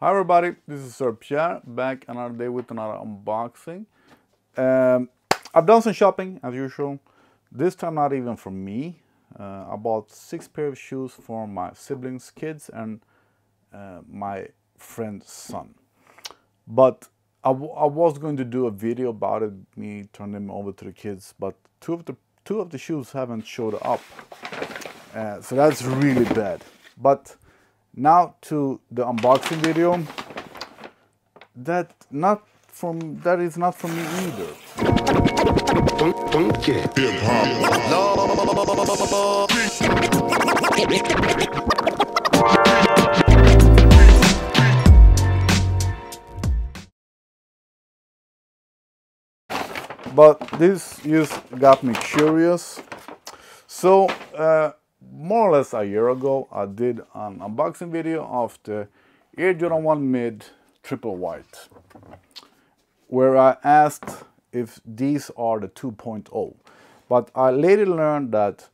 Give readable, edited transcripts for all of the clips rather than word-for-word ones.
Hi everybody, this is Sir Pierre, back another day with another unboxing. I've done some shopping as usual. This time not even for me. I bought 6 pairs of shoes for my siblings' kids and my friend's son. But I was going to do a video about it, me turn them over to the kids, but two of the shoes haven't showed up. So that's really bad. But now to the unboxing video. That is not from me either. But this just got me curious. So more or less a year ago, I did an unboxing video of the Air Jordan 1 Mid Triple White, where I asked if these are the 2.0. But I later learned that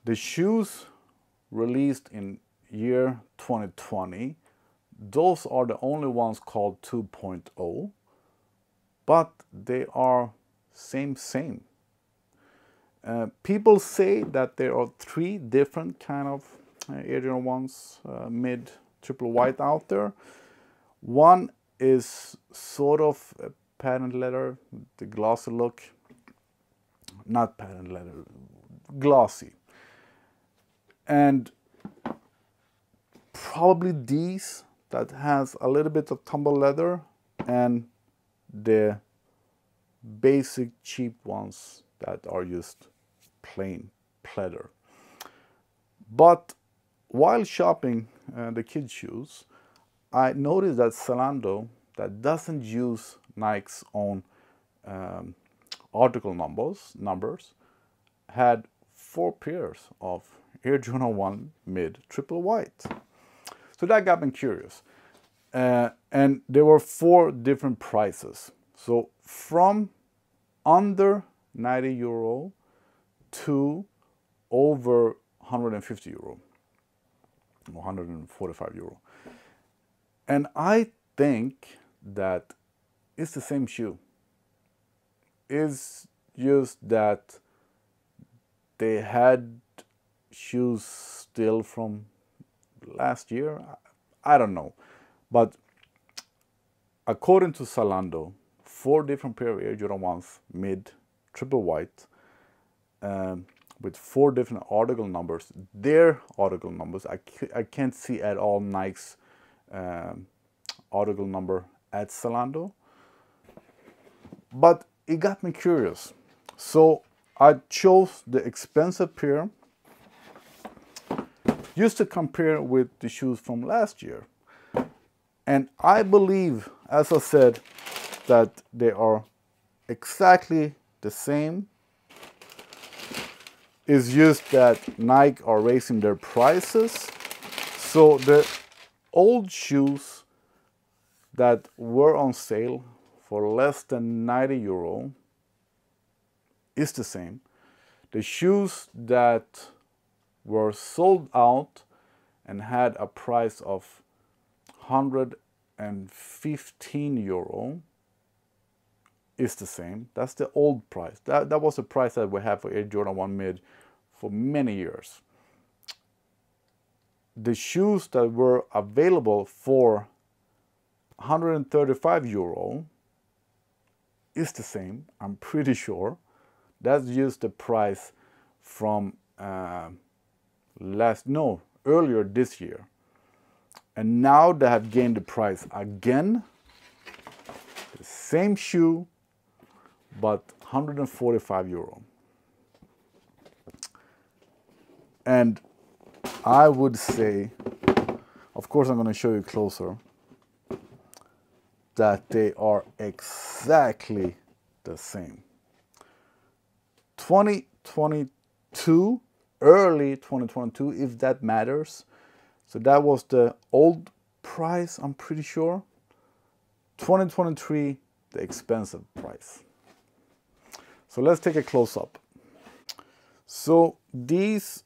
the shoes released in year 2020, those are the only ones called 2.0, but they are same. People say that there are 3 different kind of Air Jordan 1s mid triple white out there. One is sort of a patent leather, the glossy look. Not patent leather, glossy. And probably these that has a little bit of tumble leather, and the basic cheap ones that are just plain pleather. But while shopping the kids' shoes, I noticed that Zalando, that doesn't use Nike's own article numbers, had 4 pairs of Air Jordan 1 Mid Triple White. So that got me curious. And there were 4 different prices. So from under 90 euro to over 150 euro or 145 euro. And I think that it's the same shoe. It's just that they had shoes still from last year. I don't know. But according to Zalando, 4 different pair of Air Jordan 1s mid triple white with 4 different article numbers. Their article numbers, I can't see at all Nike's article number at Zalando. But it got me curious. So I chose the expensive pair just to compare with the shoes from last year. And I believe, as I said, that they are exactly the same. It's just that Nike are raising their prices. So the old shoes that were on sale for less than 90 euro is the same. The shoes that were sold out and had a price of 115 euro is the same. That's the old price. That was the price that we had for Air Jordan 1 Mid for many years. The shoes that were available for 135 euro is the same, I'm pretty sure. That's just the price from earlier this year. And now they have gained the price again. The same shoe, but 145 euro. And I would say, of course I'm going to show you closer, that they are exactly the same. 2022, early 2022, if that matters. So that was the old price, I'm pretty sure. 2023, the expensive price. So let's take a close up. So these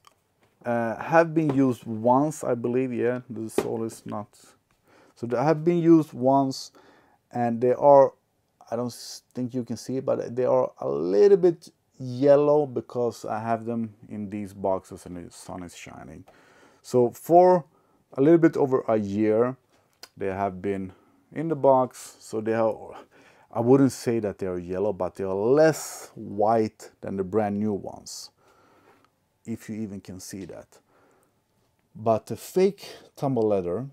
have been used once, I believe. Yeah, the sole is not. So they have been used once, and they are, I don't think you can see it, but they are a little bit yellow because I have them in these boxes and the sun is shining. So for a little bit over a year, they have been in the box. So they are, I wouldn't say that they are yellow, but they are less white than the brand new ones, if you even can see that. But the fake tumble leather,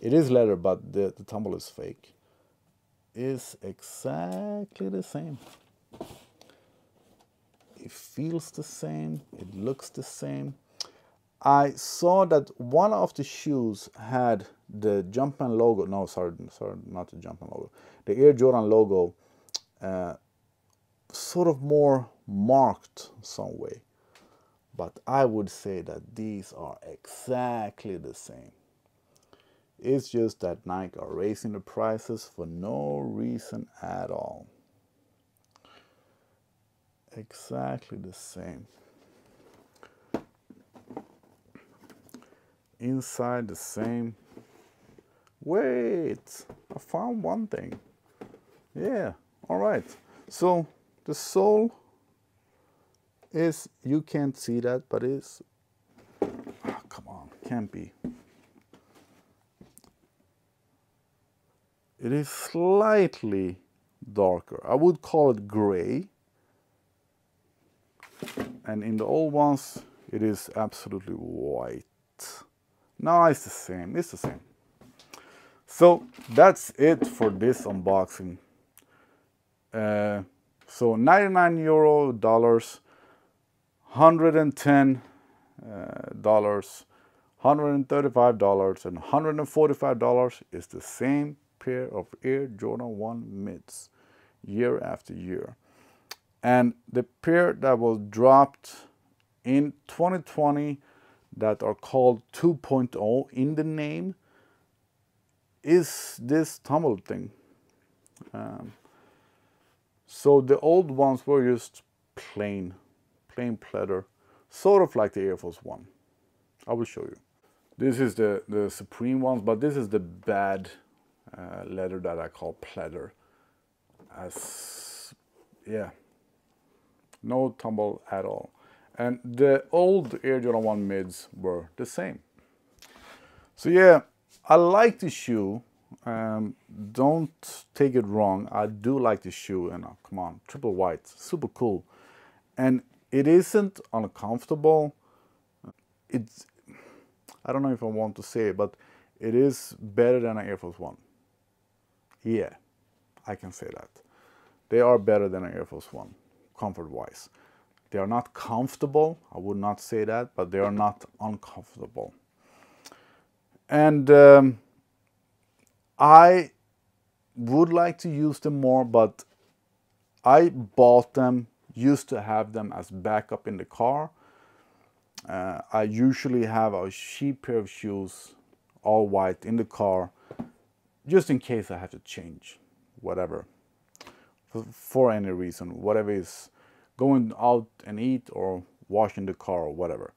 it is leather, but the tumble is fake, is exactly the same. It feels the same, it looks the same. I saw that one of the shoes had the Jumpman logo, no, sorry, not the Jumpman logo, the Air Jordan logo, sort of more marked some way. But I would say that these are exactly the same. It's just that Nike are raising the prices for no reason at all. Exactly the same. Inside the same. Wait, I found one thing. Yeah, all right. So the sole is, you can't see that, but it's, oh, come on, can't be. It is slightly darker. I would call it gray. And in the old ones, it is absolutely white. No, it's the same. It's the same. So that's it for this unboxing. So 99 euro dollars, 110 dollars, $135 and $145 is the same pair of Air Jordan 1 mids year after year. And the pair that was dropped in 2020 that are called 2.0 in the name is this tumble thing. So the old ones were just plain pleather, sort of like the Air Force One. I will show you. This is the Supreme ones, but this is the bad leather that I call pleather. As, yeah, no tumble at all. And the old Air Jordan 1 mids were the same. So yeah, I like the shoe. Don't take it wrong. I do like the shoe, and come on, triple white, super cool. And it isn't uncomfortable. It's, I don't know if I want to say it, but it is better than an Air Force One. Yeah, I can say that. They are better than an Air Force One, comfort-wise. They are not comfortable, I would not say that, but they are not uncomfortable. And I would like to use them more, but I bought them, used to have them as backup in the car. I usually have a cheap pair of shoes, all white, in the car, just in case I have to change, whatever, for any reason, whatever is going out and eat or washing the car or whatever.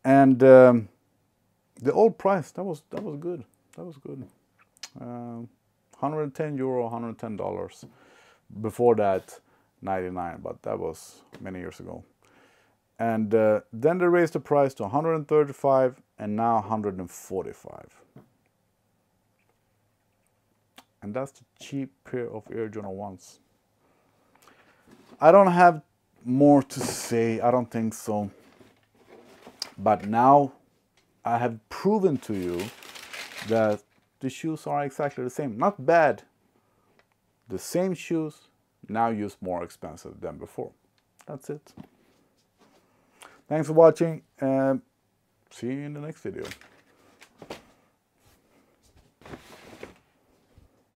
And the old price, that was good. That was good. 110 euro, $110. Before that, 99, but that was many years ago. And then they raised the price to 135 and now 145. And that's the cheap pair of Air Jordan 1s. I don't have more to say, I don't think so. But now I have proven to you that the shoes are exactly the same. Not bad. The same shoes, now used more expensive than before. That's it. Thanks for watching, and see you in the next video.